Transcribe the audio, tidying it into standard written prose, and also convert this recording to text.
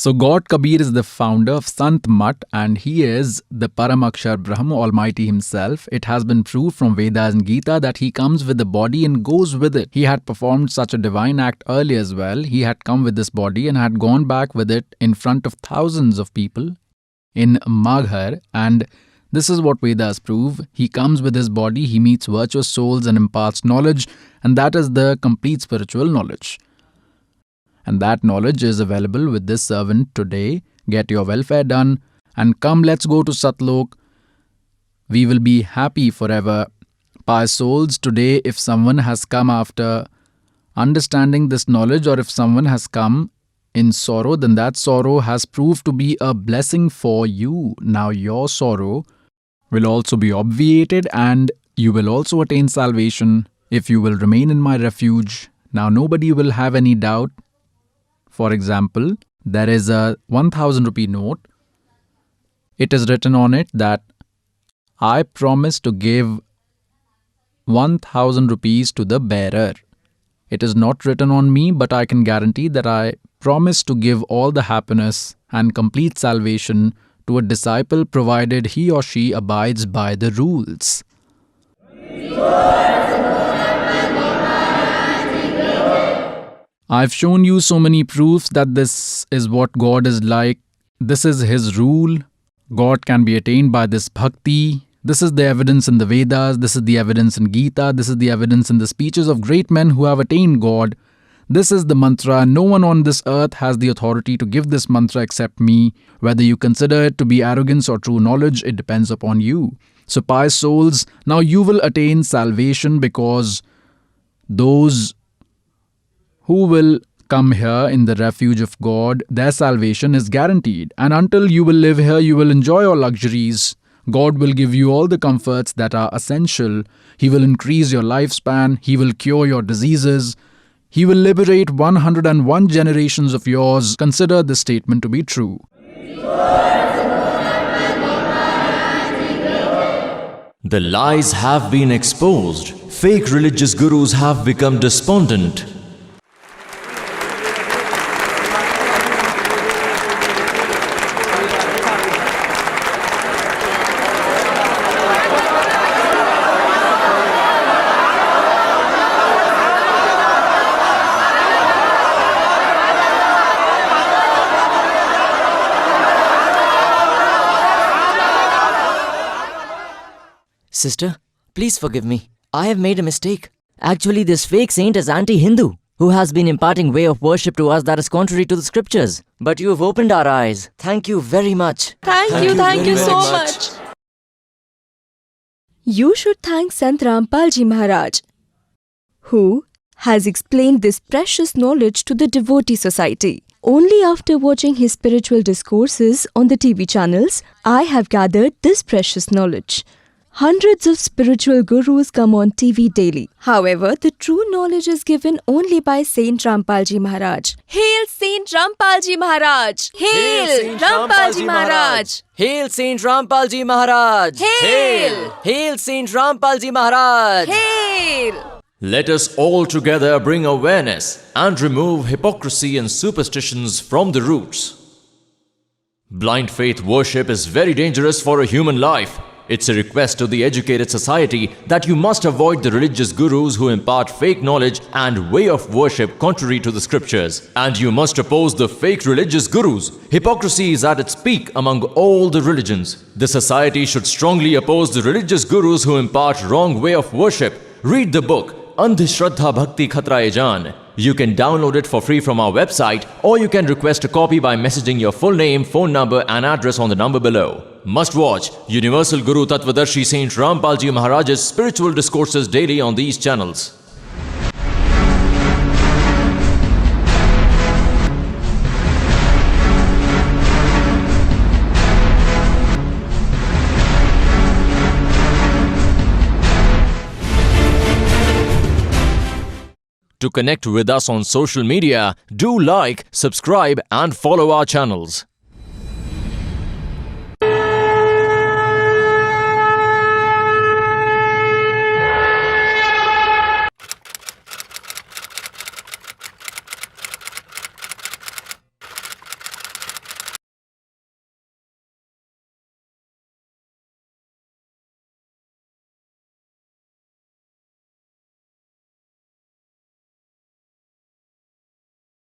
So God Kabir is the founder of Sant Mat and he is the Paramakshar Brahma, Almighty himself. It has been proved from Vedas and Gita that he comes with the body and goes with it. He had performed such a divine act earlier as well. He had come with this body and had gone back with it in front of thousands of people in Maghar, and this is what Vedas prove. He comes with his body, he meets virtuous souls and imparts knowledge, and that is the complete spiritual knowledge. And that knowledge is available with this servant today. Get your welfare done and come, let's go to Satlok. We will be happy forever. Pious souls, today if someone has come after understanding this knowledge, or if someone has come in sorrow, then that sorrow has proved to be a blessing for you. Now your sorrow will also be obviated and you will also attain salvation if you will remain in my refuge. Now nobody will have any doubt. For example, there is a 1000 rupee note. It is written on it that I promise to give 1000 rupees to the bearer. It is not written on me, but I can guarantee that I promise to give all the happiness and complete salvation to a disciple provided he or she abides by the rules. I've shown you so many proofs that this is what God is like. This is His rule. God can be attained by this bhakti. This is the evidence in the Vedas. This is the evidence in Gita. This is the evidence in the speeches of great men who have attained God. This is the mantra. No one on this earth has the authority to give this mantra except me. Whether you consider it to be arrogance or true knowledge, it depends upon you. So pious souls, now you will attain salvation because those who will come here in the refuge of God, their salvation is guaranteed. And until you will live here, you will enjoy all luxuries. God will give you all the comforts that are essential. He will increase your lifespan. He will cure your diseases. He will liberate 101 generations of yours. Consider this statement to be true. The lies have been exposed. Fake religious gurus have become despondent. Sister, please forgive me. I have made a mistake. Actually, this fake saint is anti-Hindu, who has been imparting way of worship to us that is contrary to the scriptures. But you have opened our eyes. Thank you very much. Thank you so much. You should thank Sant Rampal Ji Maharaj, who has explained this precious knowledge to the devotee society. Only after watching his spiritual discourses on the TV channels, I have gathered this precious knowledge. Hundreds of spiritual gurus come on TV daily. However, the true knowledge is given only by Saint Rampal Ji Maharaj. Hail Saint Rampal Ji Maharaj! Hail Rampal Ji Maharaj! Hail Saint Rampal Ji Maharaj! Hail! Hail Saint Rampal Ji Maharaj! Hail! Let us all together bring awareness and remove hypocrisy and superstitions from the roots. Blind faith worship is very dangerous for a human life. It's a request to the educated society that you must avoid the religious gurus who impart fake knowledge and way of worship contrary to the scriptures. And you must oppose the fake religious gurus. Hypocrisy is at its peak among all the religions. The society should strongly oppose the religious gurus who impart wrong way of worship. Read the book, Andhshraddha Bhakti Khatra Jaan. You can download it for free from our website, or you can request a copy by messaging your full name, phone number and address on the number below. Must watch Universal Guru Tattvadarshi Saint Rampal Ji Maharaj's spiritual discourses daily on these channels. To connect with us on social media, do like, subscribe and follow our channels.